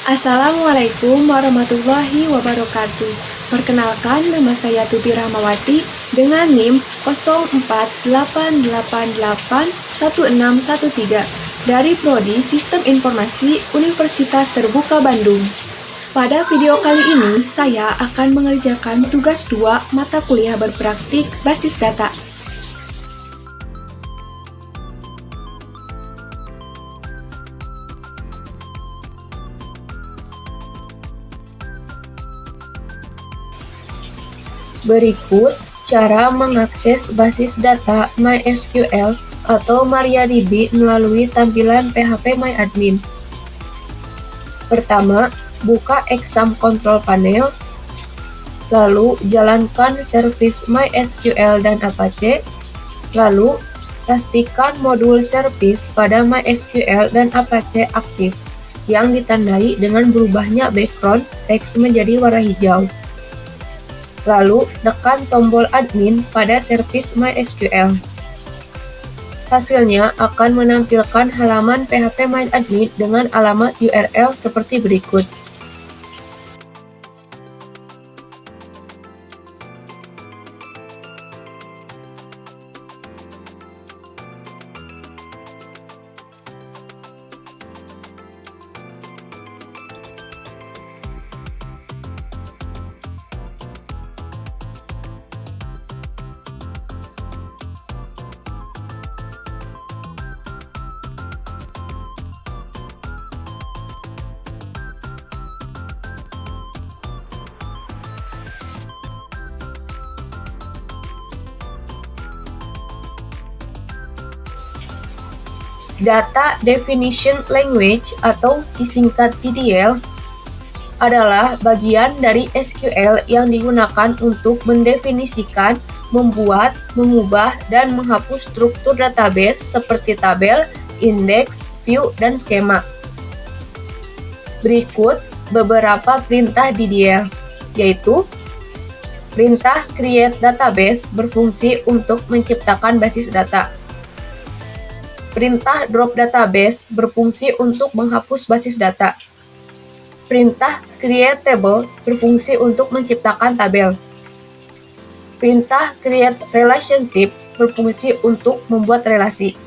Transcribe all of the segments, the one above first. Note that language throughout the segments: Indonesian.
Assalamualaikum warahmatullahi wabarakatuh. Perkenalkan, nama saya Tuti Rahmawati dengan NIM 0488811613 dari Prodi Sistem Informasi Universitas Terbuka Bandung. Pada video kali ini, saya akan mengerjakan tugas 2 mata kuliah berpraktik basis data. Berikut cara mengakses basis data MySQL atau MariaDB melalui tampilan PHP MyAdmin. Pertama, buka Exam Control Panel, lalu jalankan service MySQL dan Apache, lalu pastikan modul service pada MySQL dan Apache aktif, yang ditandai dengan berubahnya background teks menjadi warna hijau. Lalu, tekan tombol admin pada service MySQL. Hasilnya akan menampilkan halaman PHP MyAdmin dengan alamat URL seperti berikut. Data Definition Language atau disingkat DDL adalah bagian dari SQL yang digunakan untuk mendefinisikan, membuat, mengubah, dan menghapus struktur database seperti tabel, indeks, view, dan skema. Berikut beberapa perintah DDL, yaitu perintah Create Database berfungsi untuk menciptakan basis data. Perintah Drop Database berfungsi untuk menghapus basis data. Perintah Create Table berfungsi untuk menciptakan tabel. Perintah Create Relationship berfungsi untuk membuat relasi.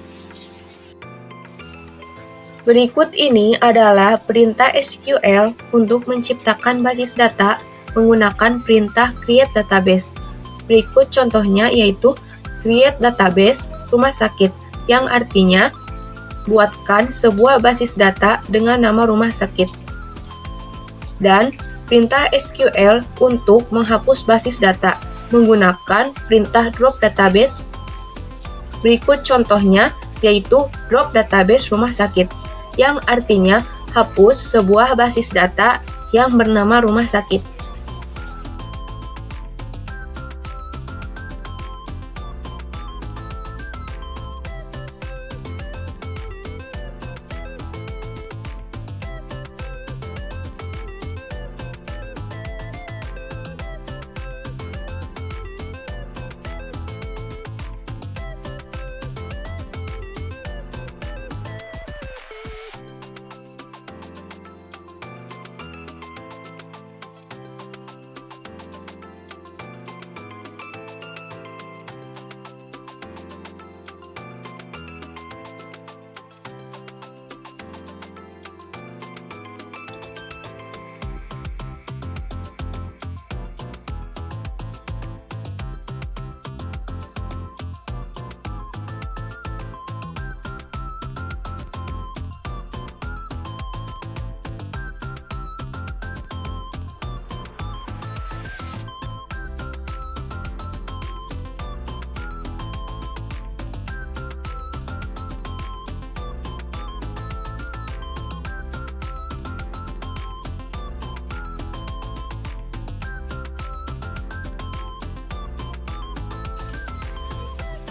Berikut ini adalah perintah SQL untuk menciptakan basis data menggunakan perintah Create Database. Berikut contohnya yaitu Create Database Rumah Sakit, yang artinya buatkan sebuah basis data dengan nama rumah sakit. Dan perintah SQL untuk menghapus basis data menggunakan perintah Drop Database. Berikut contohnya yaitu Drop Database Rumah Sakit, yang artinya hapus sebuah basis data yang bernama rumah sakit.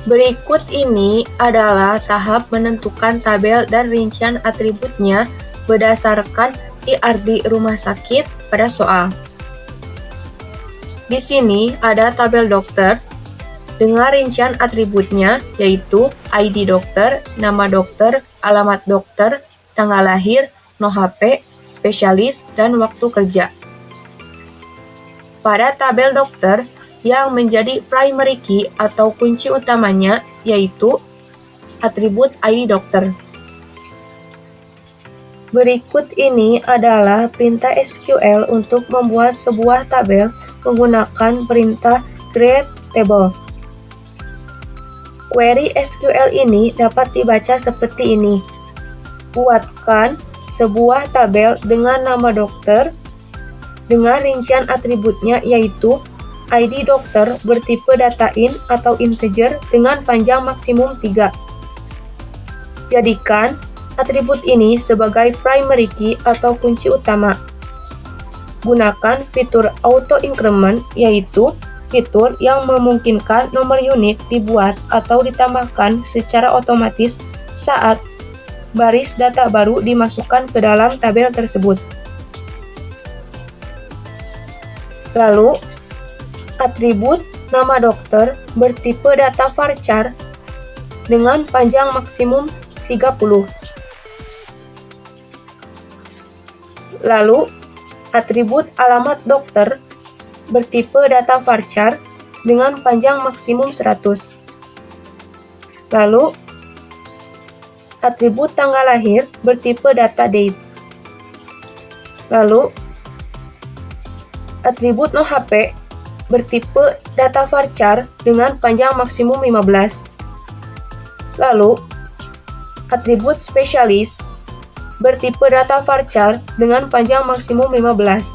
Berikut ini adalah tahap menentukan tabel dan rincian atributnya berdasarkan IRD rumah sakit pada soal. Di sini ada tabel dokter dengan rincian atributnya yaitu ID dokter, nama dokter, alamat dokter, tanggal lahir, no HP, spesialis, dan waktu kerja. Pada tabel dokter, yang menjadi primary key atau kunci utamanya yaitu atribut ID dokter. Berikut ini adalah perintah SQL untuk membuat sebuah tabel menggunakan perintah create table. Query SQL ini dapat dibaca seperti ini. Buatkan sebuah tabel dengan nama dokter dengan rincian atributnya yaitu ID dokter bertipe data int atau integer dengan panjang maksimum 3. Jadikan atribut ini sebagai primary key atau kunci utama. Gunakan fitur auto increment yaitu fitur yang memungkinkan nomor unik dibuat atau ditambahkan secara otomatis saat baris data baru dimasukkan ke dalam tabel tersebut. Lalu, atribut nama dokter bertipe data varchar dengan panjang maksimum 30. Lalu, atribut alamat dokter bertipe data varchar dengan panjang maksimum 100. Lalu, atribut tanggal lahir bertipe data date. Lalu, atribut no HP bertipe data varchar dengan panjang maksimum 15. Lalu, atribut spesialis bertipe data varchar dengan panjang maksimum 15.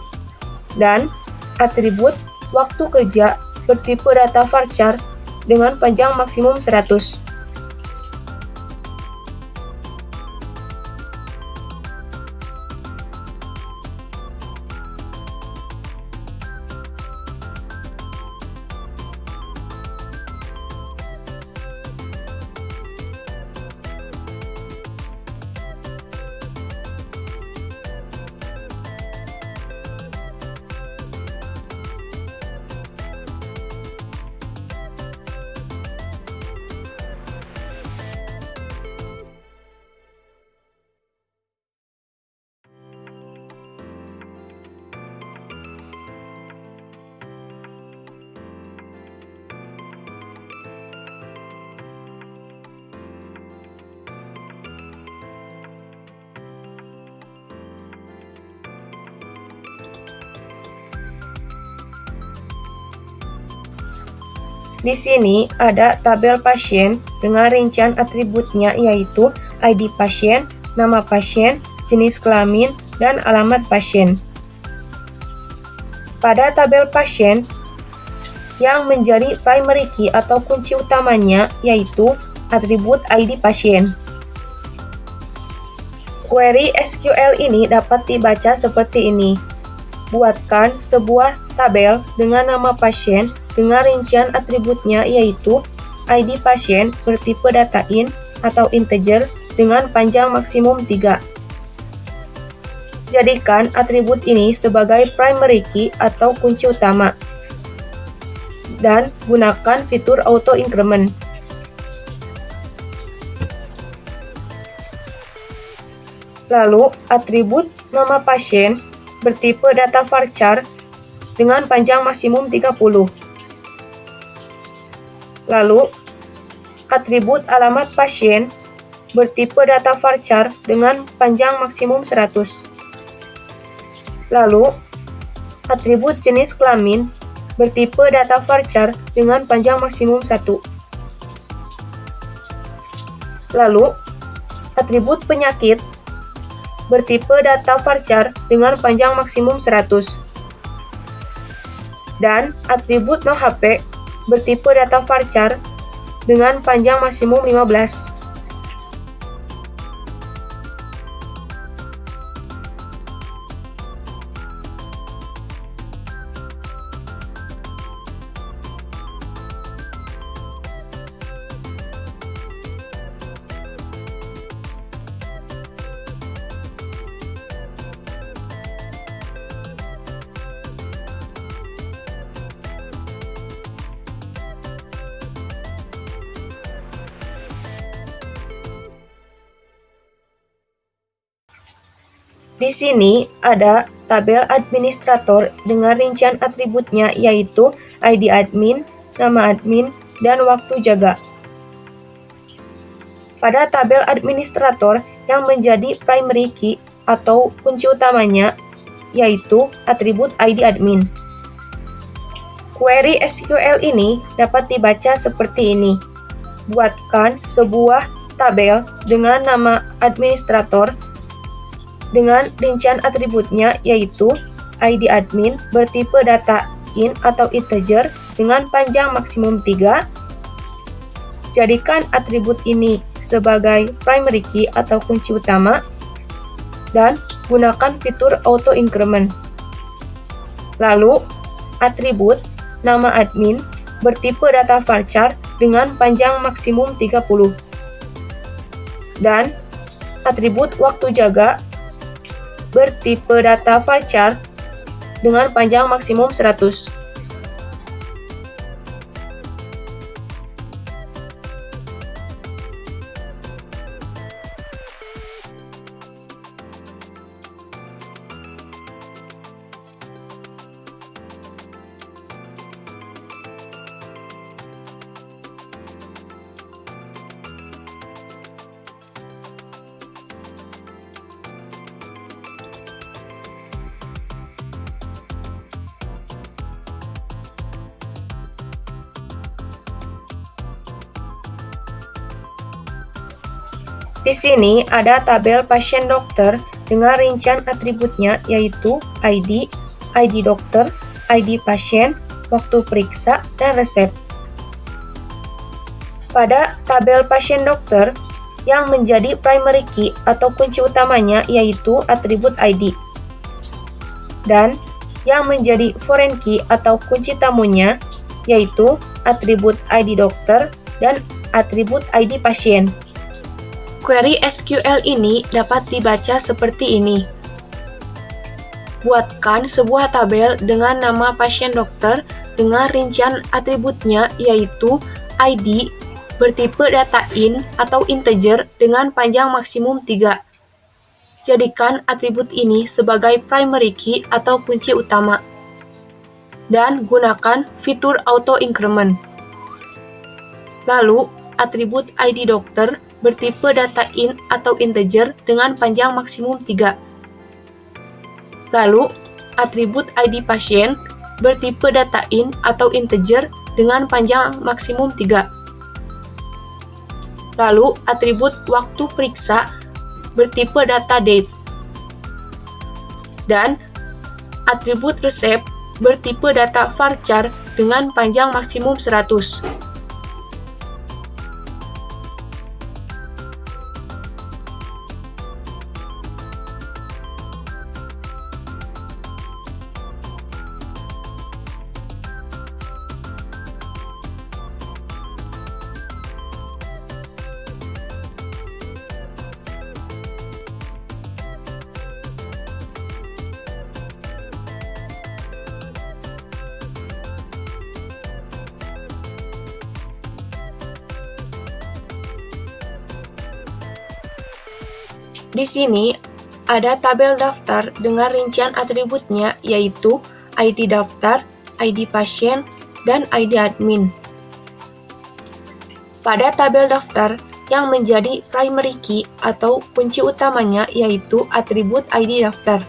Dan atribut waktu kerja bertipe data varchar dengan panjang maksimum 100. Di sini ada tabel pasien dengan rincian atributnya yaitu ID pasien, nama pasien, jenis kelamin, dan alamat pasien. Pada tabel pasien, yang menjadi primary key atau kunci utamanya yaitu atribut ID pasien. Query SQL ini dapat dibaca seperti ini. Buatkan sebuah tabel dengan nama pasien dengan rincian atributnya yaitu ID pasien bertipe data int atau integer dengan panjang maksimum 3. Jadikan atribut ini sebagai primary key atau kunci utama. Dan gunakan fitur auto increment. Lalu, atribut nama pasien bertipe data varchar dengan panjang maksimum 30. Lalu, atribut alamat pasien bertipe data varchar dengan panjang maksimum 100. Lalu, atribut jenis kelamin bertipe data varchar dengan panjang maksimum 1. Lalu, atribut penyakit bertipe data varchar dengan panjang maksimum 100. Dan atribut no HP bertipe data varchar dengan panjang maksimum 15. Di sini ada tabel administrator dengan rincian atributnya yaitu ID admin, nama admin, dan waktu jaga. Pada tabel administrator yang menjadi primary key atau kunci utamanya yaitu atribut ID admin. Query SQL ini dapat dibaca seperti ini. Buatkan sebuah tabel dengan nama administrator dengan rincian atributnya yaitu ID admin bertipe data int atau integer dengan panjang maksimum 3. Jadikan atribut ini sebagai primary key atau kunci utama dan gunakan fitur auto increment. Lalu, atribut nama admin bertipe data varchar dengan panjang maksimum 30. Dan atribut waktu jaga bertipe data varchar dengan panjang maksimum 100. Di sini ada tabel pasien dokter dengan rincian atributnya yaitu ID, ID dokter, ID pasien, waktu periksa, dan resep. Pada tabel pasien dokter, yang menjadi primary key atau kunci utamanya yaitu atribut ID. Dan yang menjadi foreign key atau kunci tamunya yaitu atribut ID dokter dan atribut ID pasien. Query SQL ini dapat dibaca seperti ini. Buatkan sebuah tabel dengan nama pasien dokter dengan rincian atributnya yaitu ID bertipe data int atau integer dengan panjang maksimum 3. Jadikan atribut ini sebagai primary key atau kunci utama. Dan gunakan fitur auto increment. Lalu, atribut ID dokter bertipe data int atau integer dengan panjang maksimum 3. Lalu, atribut ID pasien bertipe data int atau integer dengan panjang maksimum 3. Lalu, atribut waktu periksa bertipe data date. Dan atribut resep bertipe data varchar dengan panjang maksimum 100. Di sini ada tabel daftar dengan rincian atributnya yaitu ID daftar, ID pasien, dan ID admin. Pada tabel daftar, yang menjadi primary key atau kunci utamanya yaitu atribut ID daftar.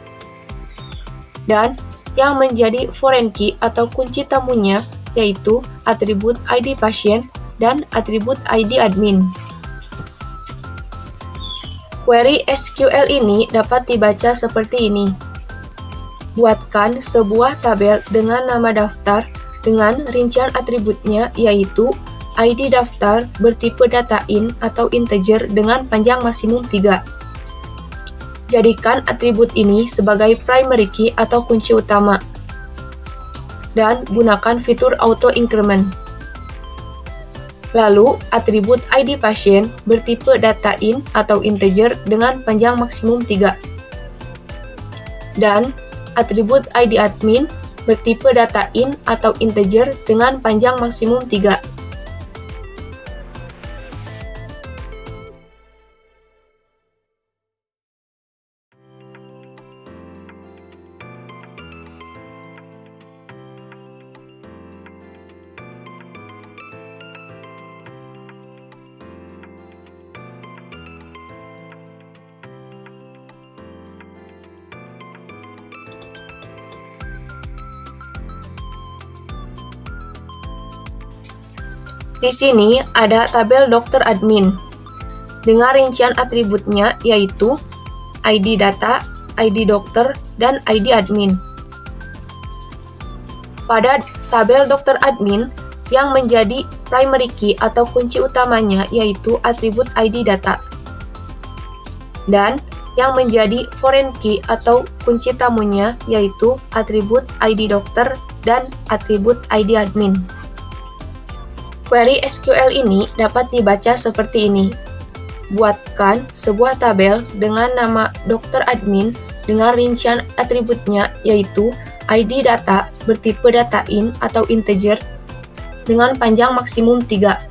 Dan yang menjadi foreign key atau kunci tamunya yaitu atribut ID pasien dan atribut ID admin. Query SQL ini dapat dibaca seperti ini. Buatkan sebuah tabel dengan nama daftar dengan rincian atributnya yaitu ID daftar bertipe data int atau integer dengan panjang maksimum 3. Jadikan atribut ini sebagai primary key atau kunci utama. Dan gunakan fitur auto increment. Lalu, atribut ID pasien bertipe data int atau integer dengan panjang maksimum 3. Dan atribut ID admin bertipe data int atau integer dengan panjang maksimum 3. Di sini ada tabel dokter admin dengan rincian atributnya yaitu ID data, ID dokter, dan ID admin. Pada tabel dokter admin, yang menjadi primary key atau kunci utamanya yaitu atribut ID data. Dan yang menjadi foreign key atau kunci tamunya yaitu atribut ID dokter dan atribut ID admin. Query SQL ini dapat dibaca seperti ini. Buatkan sebuah tabel dengan nama dokter admin dengan rincian atributnya yaitu ID data bertipe data in atau integer dengan panjang maksimum 3.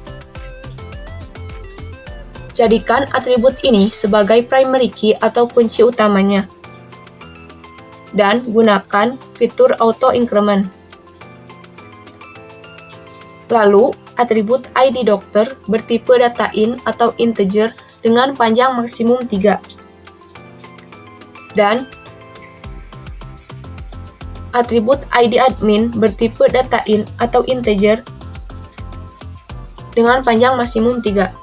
Jadikan atribut ini sebagai primary key atau kunci utamanya. Dan gunakan fitur auto increment. Lalu, atribut ID dokter bertipe data in atau integer dengan panjang maksimum 3. Dan atribut ID admin bertipe data in atau integer dengan panjang maksimum 3.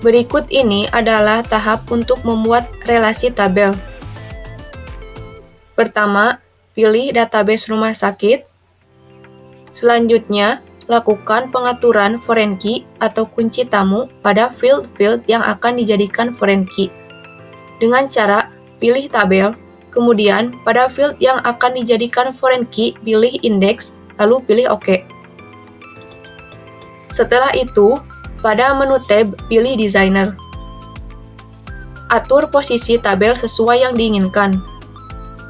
Berikut ini adalah tahap untuk membuat relasi tabel. Pertama, pilih database rumah sakit. Selanjutnya, lakukan pengaturan foreign key atau kunci tamu pada field-field yang akan dijadikan foreign key. Dengan cara pilih tabel, kemudian pada field yang akan dijadikan foreign key, pilih index, lalu pilih OK. Setelah itu, pada menu tab, pilih Designer. Atur posisi tabel sesuai yang diinginkan.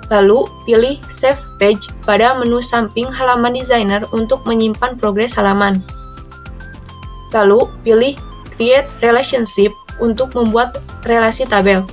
Lalu, pilih Save Page pada menu samping halaman Designer untuk menyimpan progres halaman. Lalu, pilih Create Relationship untuk membuat relasi tabel.